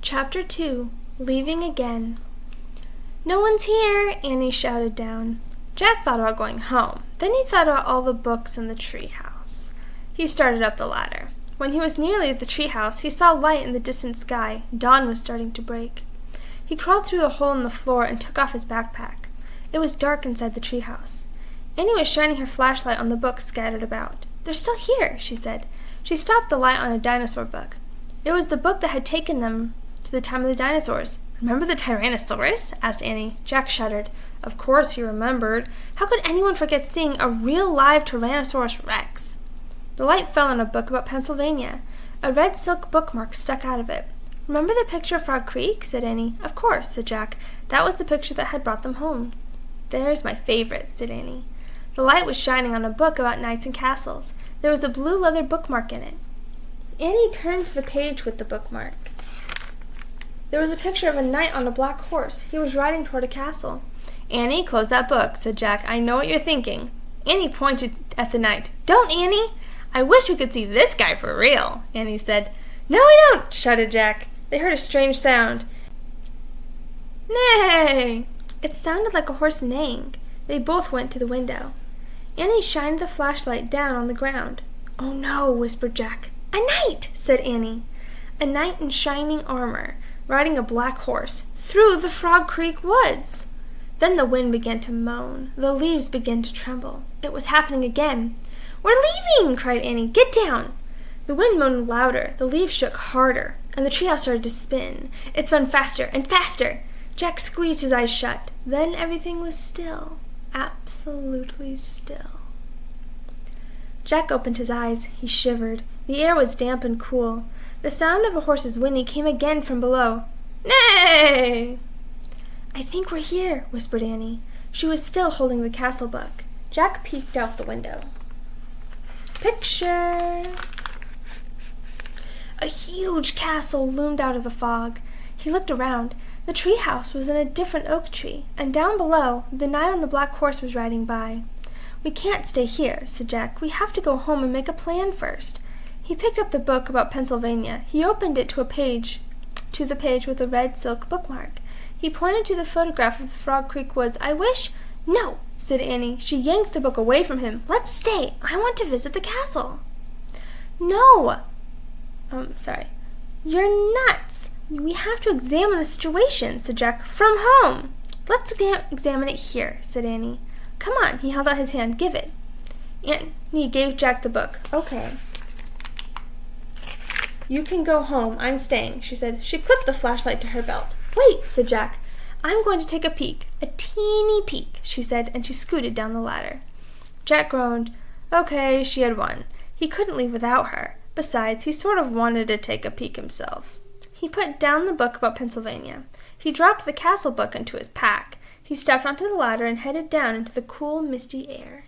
Chapter 2. Leaving Again. "No one's here," Annie shouted down. Jack thought about going home. Then he thought about all the books in the treehouse. He started up the ladder. When he was nearly at the treehouse, he saw light in the distant sky. Dawn was starting to break. He crawled through the hole in the floor and took off his backpack. It was dark inside the treehouse. Annie was shining her flashlight on the books scattered about. "They're still here," she said. She stopped the light on a dinosaur book. It was the book that had taken them to the time of the dinosaurs. "Remember the Tyrannosaurus?" asked Annie. Jack shuddered. Of course he remembered. How could anyone forget seeing a real live Tyrannosaurus Rex? The light fell on a book about Pennsylvania. A red silk bookmark stuck out of it. "Remember the picture of Frog Creek?" said Annie. "Of course," said Jack. "That was the picture that had brought them home." "There's my favorite," said Annie. The light was shining on a book about knights and castles. There was a blue leather bookmark in it. Annie turned to the page with the bookmark. There was a picture of a knight on a black horse. He was riding toward a castle. "Annie, close that book," said Jack. "I know what you're thinking." Annie pointed at the knight. "Don't, Annie! I wish we could see this guy for real," Annie said. "No, we don't!" shouted Jack. They heard a strange sound. "Neigh!" It sounded like a horse neighing. They both went to the window. Annie shined the flashlight down on the ground. "Oh no," whispered Jack. "A knight!" said Annie. A knight in shining armor, riding a black horse, through the Frog Creek woods. Then the wind began to moan. The leaves began to tremble. It was happening again. "We're leaving!" cried Annie. "Get down!" The wind moaned louder. The leaves shook harder, and the treehouse started to spin. It spun faster and faster. Jack squeezed his eyes shut. Then everything was still. Absolutely still. Jack opened his eyes. He shivered. The air was damp and cool. The sound of a horse's whinny came again from below. "Neigh!" "I think we're here," whispered Annie. She was still holding the castle book. Jack peeked out the window. Picture! A huge castle loomed out of the fog. He looked around. The treehouse was in a different oak tree, and down below, the knight on the black horse was riding by. "We can't stay here," said Jack. "We have to go home and make a plan first." He picked up the book about Pennsylvania. He opened it to the page with the red silk bookmark. He pointed to the photograph of the Frog Creek woods. "I wish—" "No," said Annie. She yanked the book away from him. "Let's stay. I want to visit the castle." "No!" Sorry. "You're nuts. We have to examine the situation," said Jack. "From home." "Let's examine it here," said Annie. "Come on." He held out his hand. "Give it." Annie gave Jack the book. "Okay. You can go home. I'm staying," she said. She clipped the flashlight to her belt. "Wait," said Jack. "I'm going to take a peek. A teeny peek," she said, and she scooted down the ladder. Jack groaned. Okay, she had won. He couldn't leave without her. Besides, he sort of wanted to take a peek himself. He put down the book about Pennsylvania. He dropped the castle book into his pack. He stepped onto the ladder and headed down into the cool, misty air.